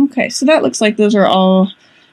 Okay, so that looks like those are all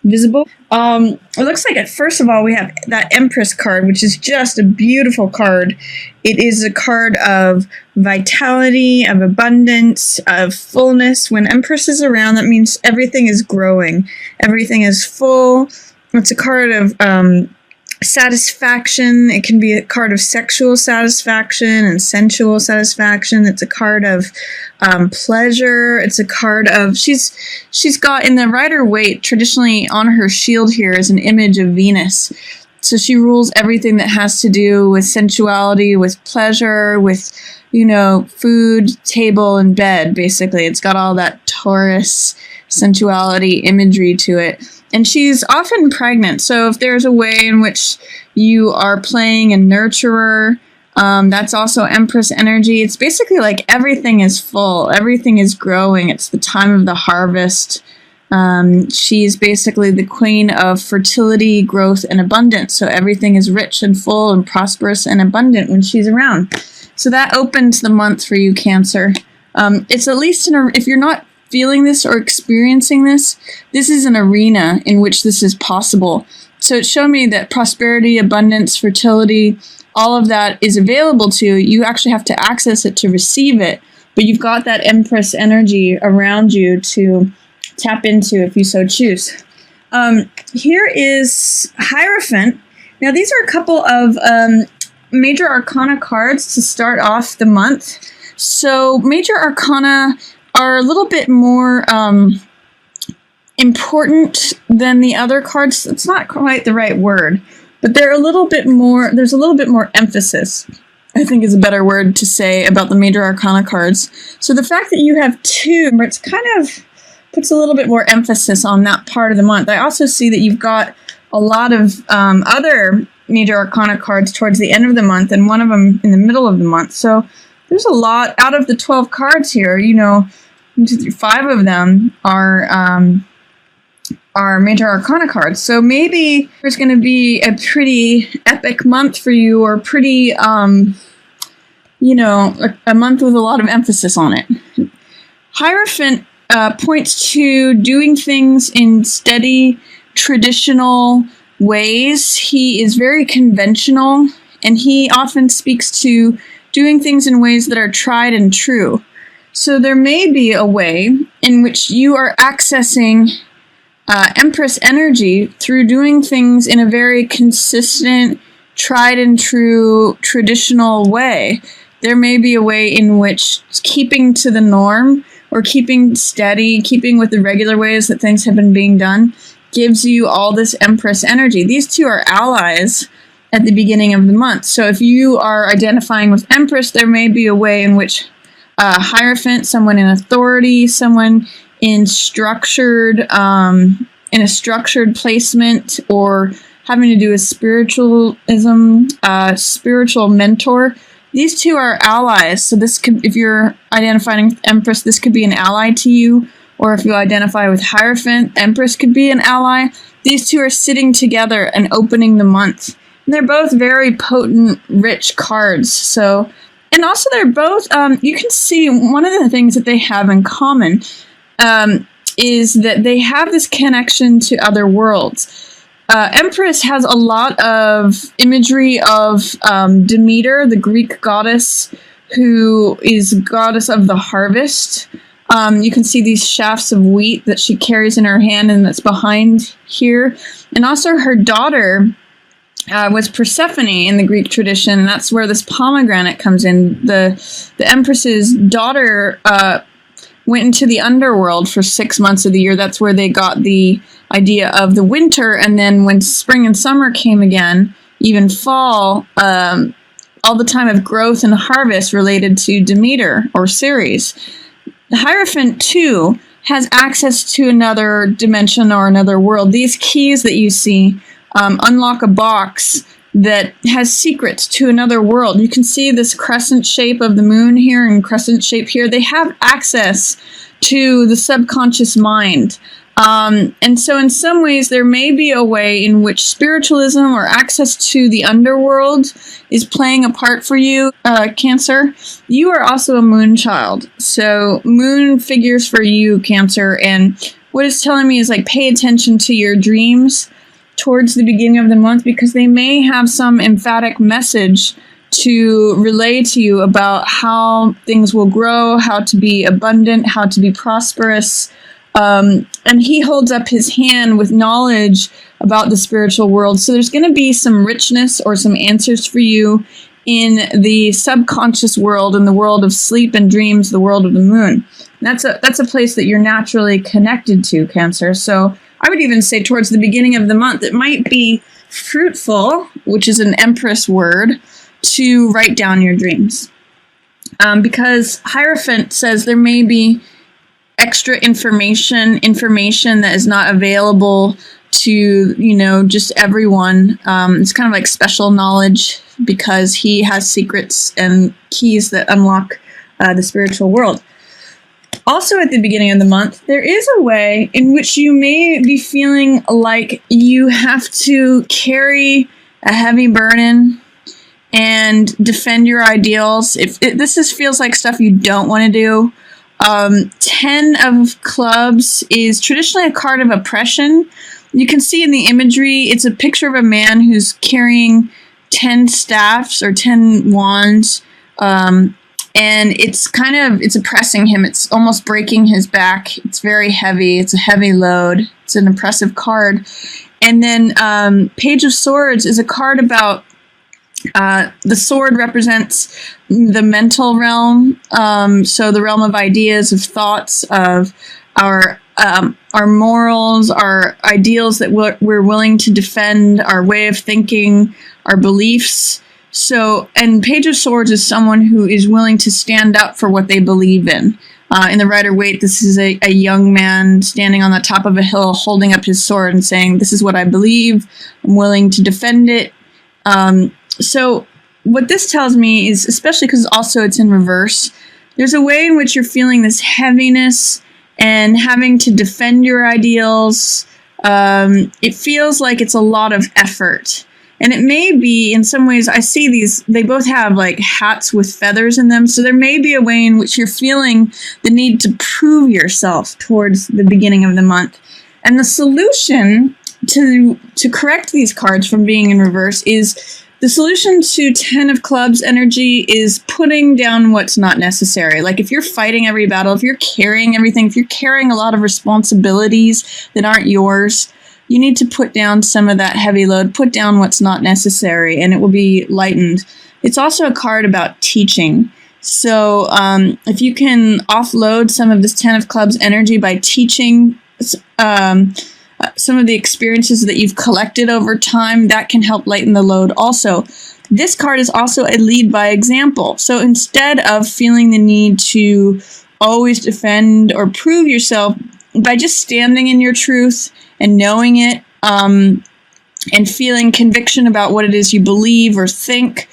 visible. It looks like first of all we have that Empress card, which is just a beautiful card. It is a card of vitality, of abundance, of fullness. When Empress is around, that means everything is growing, everything is full. It's a card of satisfaction. It can be a card of sexual satisfaction and sensual satisfaction. It's a card of pleasure. It's a card of she's got in the Rider-Waite traditionally on her shield here is an image of Venus. So she rules everything that has to do with sensuality, with pleasure, with food, table, and bed. Basically, it's got all that Taurus sensuality imagery to it. And she's often pregnant, so if there's a way in which you are playing a nurturer, that's also Empress energy. It's basically like everything is full, everything is growing. It's the time of the harvest. She's basically the queen of fertility, growth, and abundance. So everything is rich and full and prosperous and abundant when she's around. So that opens the month for you, Cancer. It's at least if you're not feeling this or experiencing this, this is an arena in which this is possible. So it showed me that prosperity, abundance, fertility, all of that is available to you. You actually have to access it to receive it, but you've got that Empress energy around you to tap into if you so choose. Here is Hierophant. Now these are a couple of Major Arcana cards to start off the month. So Major Arcana are a little bit more important than the other cards. It's not quite the right word, but they're a little bit more, there's a little bit more emphasis, I think is a better word to say about the Major Arcana cards. So the fact that you have two, it's kind of puts a little bit more emphasis on that part of the month. I also see that you've got a lot of other Major Arcana cards towards the end of the month and one of them in the middle of the month. So there's a lot out of the 12 cards here, 5 of them are Major Arcana cards. So maybe there's going to be a pretty epic month for you, or pretty, a month with a lot of emphasis on it. Hierophant points to doing things in steady, traditional ways. He is very conventional, and he often speaks to doing things in ways that are tried and true. So there may be a way in which you are accessing Empress energy through doing things in a very consistent, tried and true, traditional way. There may be a way in which keeping to the norm, or keeping steady, keeping with the regular ways that things have been being done, gives you all this Empress energy. These two are allies at the beginning of the month. So if you are identifying with Empress, there may be a way in which Hierophant, someone in authority, someone in structured, in a structured placement, or having to do with spiritualism, spiritual mentor. These two are allies. So this could, if you're identifying with Empress, this could be an ally to you. Or if you identify with Hierophant, Empress could be an ally. These two are sitting together and opening the month. And they're both very potent, rich cards. So, and also they're both, you can see one of the things that they have in common is that they have this connection to other worlds. Empress has a lot of imagery of Demeter, the Greek goddess, who is goddess of the harvest. You can see these shafts of wheat that she carries in her hand, and that's behind here. And also her daughter was Persephone in the Greek tradition, and that's where this pomegranate comes in. The Empress's daughter went into the underworld for 6 months of the year. That's where they got the idea of the winter, and then when spring and summer came again, even fall, all the time of growth and harvest related to Demeter or Ceres. The Hierophant, too, has access to another dimension or another world. These keys that you see unlock a box that has secrets to another world. You can see this crescent shape of the moon here and crescent shape here. They have access to the subconscious mind. And so in some ways, there may be a way in which spiritualism or access to the underworld is playing a part for you, Cancer. You are also a moon child. So moon figures for you, Cancer, and what it's telling me is like pay attention to your dreams towards the beginning of the month, because they may have some emphatic message to relay to you about how things will grow, how to be abundant, how to be prosperous. And he holds up his hand with knowledge about the spiritual world. So there's going to be some richness or some answers for you in the subconscious world, in the world of sleep and dreams, the world of the moon. That's a place that you're naturally connected to, Cancer. So I would even say towards the beginning of the month, it might be fruitful, which is an Empress word, to write down your dreams. Because Hierophant says there may be extra information that is not available to, just everyone. It's kind of like special knowledge because he has secrets and keys that unlock the spiritual world. Also at the beginning of the month, there is a way in which you may be feeling like you have to carry a heavy burden and defend your ideals. This feels like stuff you don't want to do. 10 of Clubs is traditionally a card of oppression. You can see in the imagery, it's a picture of a man who's carrying 10 staffs or 10 wands. And it's oppressing him. It's almost breaking his back. It's very heavy. It's a heavy load. It's an oppressive card. And then Page of Swords is a card about the sword represents the mental realm. So the realm of ideas, of thoughts, of our morals, our ideals that we're willing to defend, our way of thinking, our beliefs. So, and Page of Swords is someone who is willing to stand up for what they believe in. In the Rider-Waite, this is a young man standing on the top of a hill holding up his sword and saying, this is what I believe, I'm willing to defend it. So what this tells me is, especially because also it's in reverse, there's a way in which you're feeling this heaviness and having to defend your ideals. It feels like it's a lot of effort. And it may be, in some ways, I see these, they both have like hats with feathers in them. So there may be a way in which you're feeling the need to prove yourself towards the beginning of the month. And the solution to correct these cards from being in reverse is, the solution to 10 of Clubs energy is putting down what's not necessary. Like if you're fighting every battle, if you're carrying everything, if you're carrying a lot of responsibilities that aren't yours, you need to put down some of that heavy load, put down what's not necessary, and it will be lightened. It's also a card about teaching. So if you can offload some of this 10 of Clubs energy by teaching some of the experiences that you've collected over time, that can help lighten the load also. This card is also a lead by example. So instead of feeling the need to always defend or prove yourself, by just standing in your truth and knowing it, and feeling conviction about what it is you believe or think,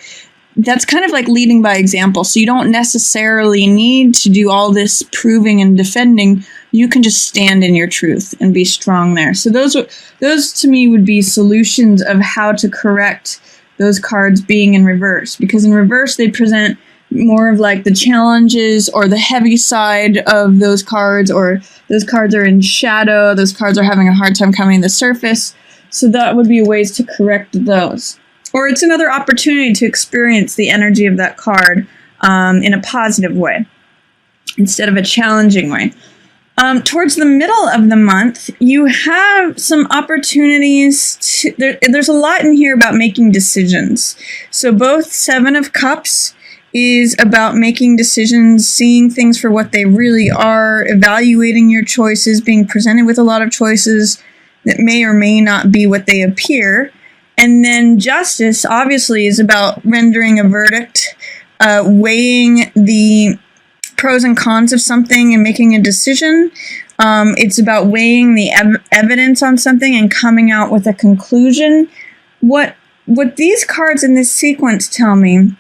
that's kind of like leading by example. So you don't necessarily need to do all this proving and defending. You can just stand in your truth and be strong there. So those to me would be solutions of how to correct those cards being in reverse. Because in reverse, they present more of like the challenges or the heavy side of those cards, or those cards are in shadow, those cards are having a hard time coming to the surface. So that would be ways to correct those. Or it's another opportunity to experience the energy of that card in a positive way instead of a challenging way. Towards the middle of the month, you have some opportunities there's a lot in here about making decisions. So both 7 of Cups is about making decisions, seeing things for what they really are, evaluating your choices, being presented with a lot of choices that may or may not be what they appear. And then Justice, obviously, is about rendering a verdict, weighing the pros and cons of something and making a decision. It's about weighing the evidence on something and coming out with a conclusion. What these cards in this sequence tell me,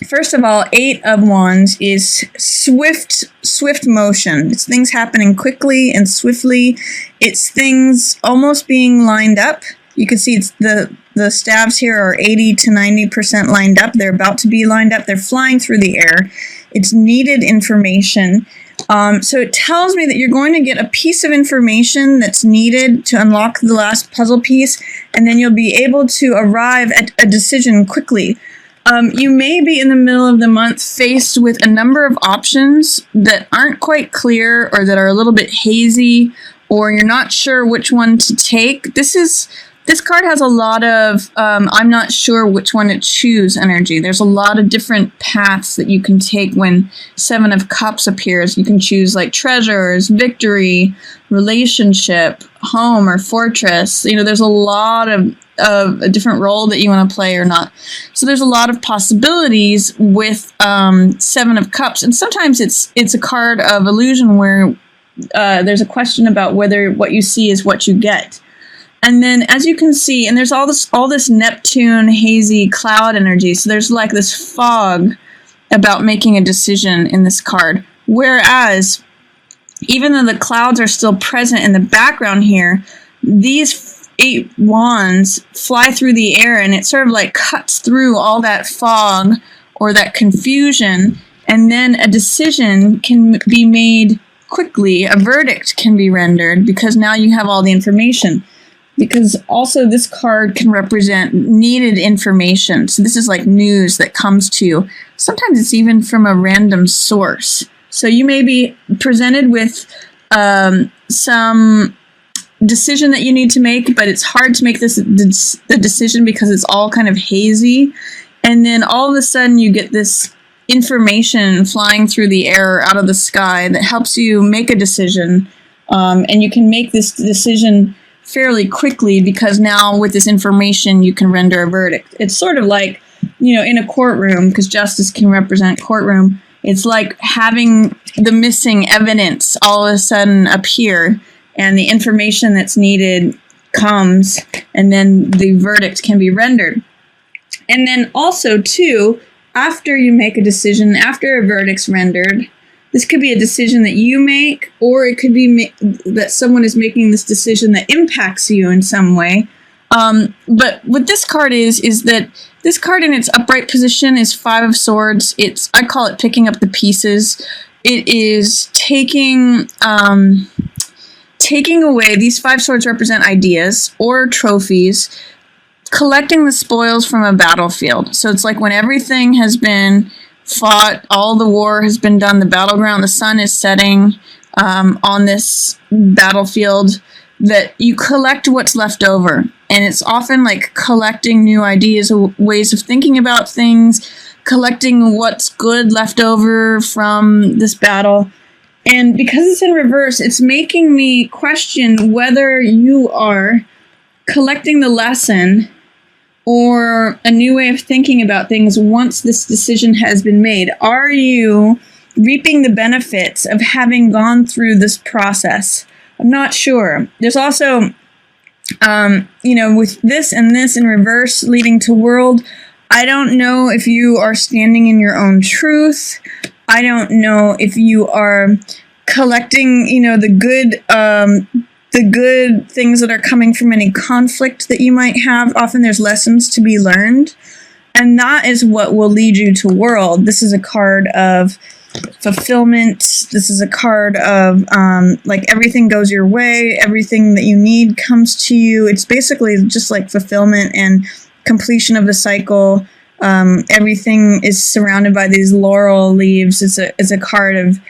first of all, 8 of Wands is swift motion. It's things happening quickly and swiftly. It's things almost being lined up. You can see it's the staves here are 80 to 90% lined up. They're about to be lined up. They're flying through the air. It's needed information. So it tells me that you're going to get a piece of information that's needed to unlock the last puzzle piece, and then you'll be able to arrive at a decision quickly. You may be in the middle of the month faced with a number of options that aren't quite clear or that are a little bit hazy, or you're not sure which one to take. This card has a lot of I'm not sure which one to choose energy. There's a lot of different paths that you can take when Seven of Cups appears. You can choose like treasures, victory, relationship, home, or fortress. There's a lot of a different role that you want to play or not. So there's a lot of possibilities with Seven of Cups. And sometimes it's a card of illusion where there's a question about whether what you see is what you get. And then, as you can see, and there's all this Neptune hazy cloud energy. So there's like this fog about making a decision in this card. Whereas, even though the clouds are still present in the background here, these 8 wands fly through the air, and it sort of like cuts through all that fog or that confusion, and then a decision can be made quickly. A verdict can be rendered because now you have all the information. Because also this card can represent needed information. So this is like news that comes to you. Sometimes it's even from a random source. So you may be presented with some decision that you need to make, but it's hard to make the decision because it's all kind of hazy. And then all of a sudden you get this information flying through the air out of the sky that helps you make a decision. And you can make this decision fairly quickly because now with this information you can render a verdict. It's sort of like, in a courtroom, because justice can represent courtroom. It's like having the missing evidence all of a sudden appear, and the information that's needed comes, and then the verdict can be rendered. And then also, too, after you make a decision, after a verdict's rendered, this could be a decision that you make, or it could be that someone is making this decision that impacts you in some way. But what this card is that this card in its upright position is 5 of Swords. I call it picking up the pieces. It is taking away, these 5 swords represent ideas or trophies, collecting the spoils from a battlefield. So it's like when everything has been fought, all the war has been done, the battleground, the sun is setting on this battlefield, that you collect what's left over. And it's often like collecting new ideas, ways of thinking about things, collecting what's good left over from this battle. And because it's in reverse, it's making me question whether you are collecting the lesson or a new way of thinking about things once this decision has been made. Are you reaping the benefits of having gone through this process? I'm not sure. There's also, with this and this in reverse leading to world, I don't know if you are standing in your own truth. I don't know if you are collecting, the good things that are coming from any conflict that you might have. Often there's lessons to be learned, and that is what will lead you to world. This is a card of fulfillment. This is a card of everything goes your way, everything that you need comes to you. It's basically just like fulfillment and completion of the cycle. Everything is surrounded by these laurel leaves. It's a card of,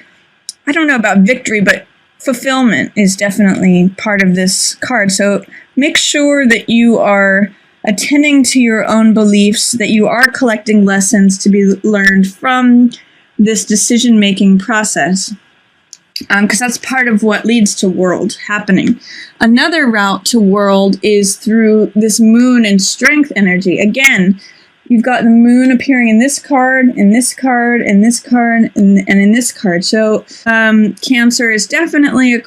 I don't know about victory, but fulfillment is definitely part of this card. So make sure that you are attending to your own beliefs, that you are collecting lessons to be learned from this decision-making process, because that's part of what leads to world happening. Another route to world is through this moon and strength energy. Again, you've got the moon appearing in this card, in this card, in this card, and in this card. So Cancer is definitely a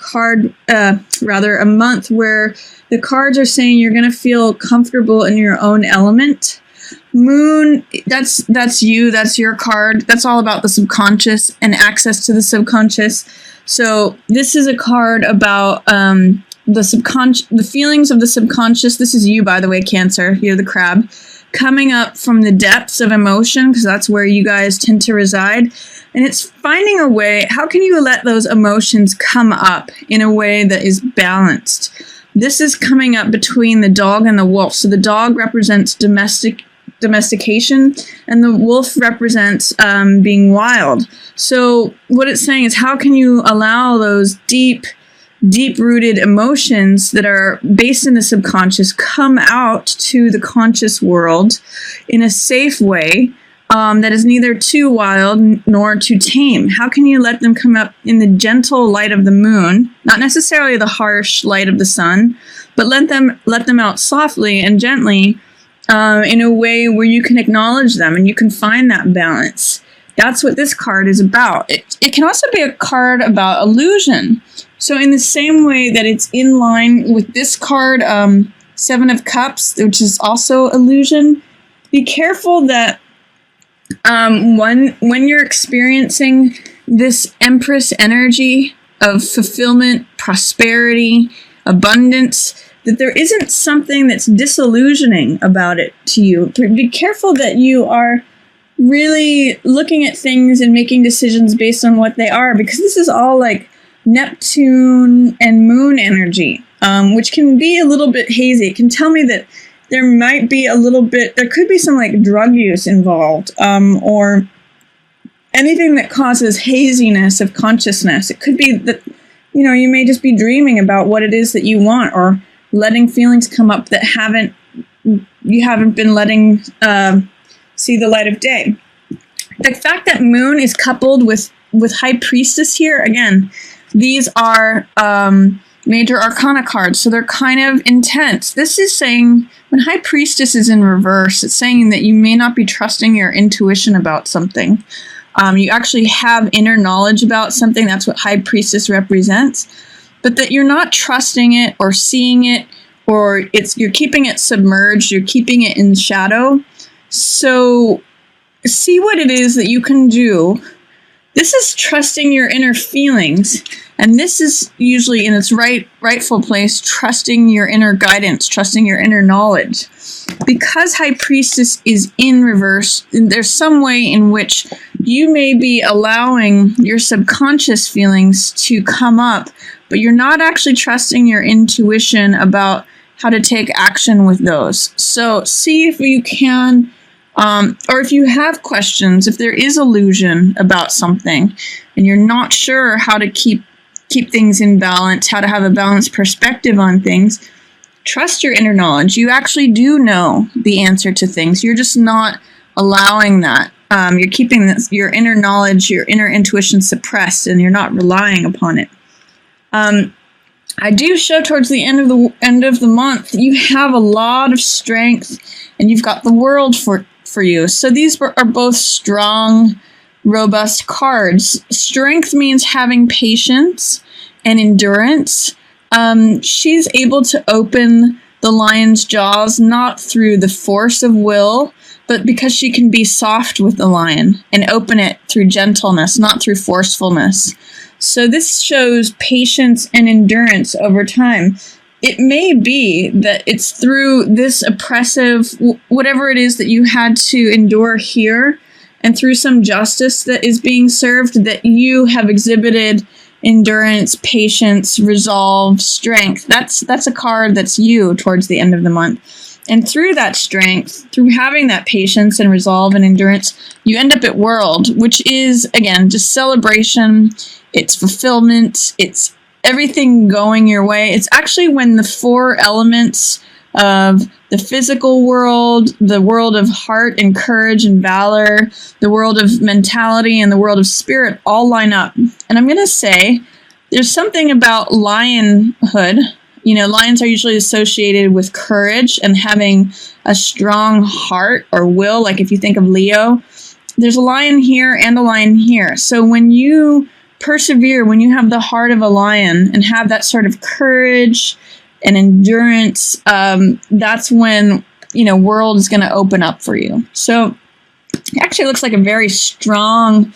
month where the cards are saying you're going to feel comfortable in your own element. Moon, that's you, that's your card. That's all about the subconscious and access to the subconscious. So this is a card about the feelings of the subconscious. This is you, by the way, Cancer. You're the crab. Coming up from the depths of emotion, because that's where you guys tend to reside. And it's finding a way, how can you let those emotions come up in a way that is balanced? This is coming up between the dog and the wolf. So the dog represents domestication, and the wolf represents being wild. So what it's saying is, how can you allow those deep-rooted emotions that are based in the subconscious come out to the conscious world in a safe way that is neither too wild nor too tame? How can you let them come up in the gentle light of the moon, not necessarily the harsh light of the sun, but let them out softly and gently in a way where you can acknowledge them and you can find that balance? That's what this card is about. It can also be a card about illusion. So in the same way that it's in line with this card, Seven of Cups, which is also illusion, be careful that when you're experiencing this Empress energy of fulfillment, prosperity, abundance, that there isn't something that's disillusioning about it to you. Be careful that you are really looking at things and making decisions based on what they are, because this is all like Neptune and moon energy, which can be a little bit hazy. It can tell me that there might be there could be some like drug use involved, or anything that causes haziness of consciousness. It could be that, you may just be dreaming about what it is that you want, or letting feelings come up that you haven't been letting see the light of day. The fact that moon is coupled with High Priestess here, again, these are major arcana cards, so they're kind of intense. This is saying, when High Priestess is in reverse, it's saying that you may not be trusting your intuition about something. You actually have inner knowledge about something. That's what High Priestess represents. But that you're not trusting it or seeing it, or you're keeping it submerged, you're keeping it in shadow. So see what it is that you can do. This is trusting your inner feelings, and this is usually in its rightful place, trusting your inner guidance, trusting your inner knowledge. Because High Priestess is in reverse, there's some way in which you may be allowing your subconscious feelings to come up, but you're not actually trusting your intuition about how to take action with those. So see if you can, or if you have questions, if there is illusion about something and you're not sure how to keep things in balance, how to have a balanced perspective on things, trust your inner knowledge. You actually do know the answer to things. You're just not allowing that. You're keeping your inner knowledge, your inner intuition suppressed, and you're not relying upon it. I do show towards the end of the month, you have a lot of strength, and you've got the world for you. So these are both strong, robust cards. Strength means having patience and endurance. She's able to open the lion's jaws not through the force of will, but because she can be soft with the lion and open it through gentleness, not through forcefulness. So this shows patience and endurance over time. It may be that it's through this oppressive, whatever it is that you had to endure here, and through some justice that is being served, that you have exhibited endurance, patience, resolve, strength. That's a card that's you towards the end of the month. And through that strength, through having that patience and resolve and endurance, you end up at World, which is, again, just celebration. It's fulfillment. It's everything going your way. It's actually when the four elements of the physical world, the world of heart and courage and valor, the world of mentality, and the world of spirit all line up. And I'm going to say there's something about lionhood. Lions are usually associated with courage and having a strong heart or will. Like if you think of Leo, there's a lion here and a lion here. So when you persevere, when you have the heart of a lion and have that sort of courage and endurance, that's when, World is going to open up for you. So it actually looks like a very strong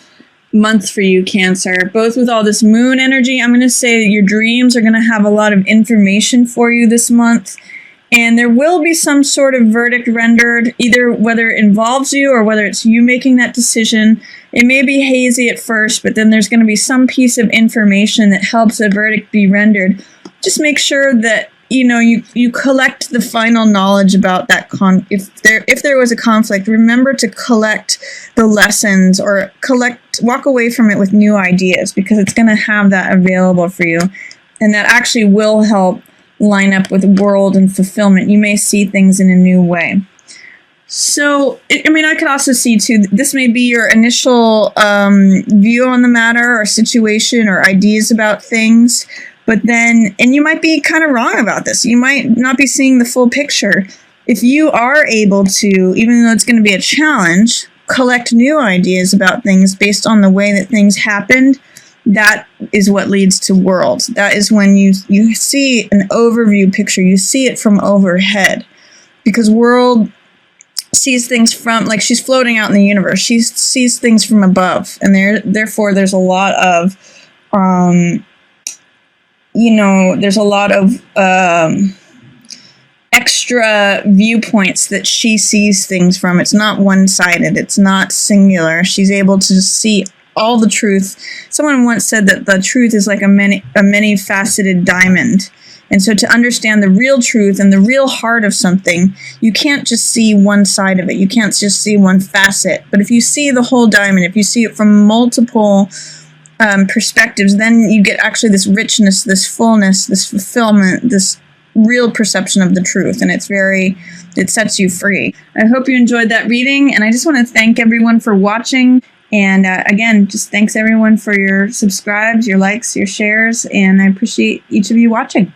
month for you, Cancer, both with all this moon energy. I'm going to say that your dreams are going to have a lot of information for you this month. And there will be some sort of verdict rendered, either whether it involves you or whether it's you making that decision. It may be hazy at first, but then there's going to be some piece of information that helps a verdict be rendered. Just make sure that you collect the final knowledge about that if there was a conflict. Remember to collect the lessons, or walk away from it with new ideas, because it's going to have that available for you, and that actually will help line up with world and fulfillment. You may see things in a new way. So, I could also see too, this may be your initial view on the matter or situation or ideas about things, but then, and you might be kind of wrong about this. You might not be seeing the full picture. If you are able to, even though it's going to be a challenge, collect new ideas about things based on the way that things happened, that is what leads to world. That is when you see an overview picture. You see it from overhead, because world sees things from, like, she's floating out in the universe. She sees things from above, and therefore there's a lot of extra viewpoints that she sees things from. It's not one-sided. It's not singular. She's able to see all the truth. Someone once said that the truth is like a many-faceted diamond. And so to understand the real truth and the real heart of something, you can't just see one side of it. You can't just see one facet. But if you see the whole diamond, if you see it from multiple perspectives, then you get actually this richness, this fullness, this fulfillment, this real perception of the truth. And it sets you free. I hope you enjoyed that reading. And I just want to thank everyone for watching. And again, just thanks everyone for your subscribes, your likes, your shares. And I appreciate each of you watching.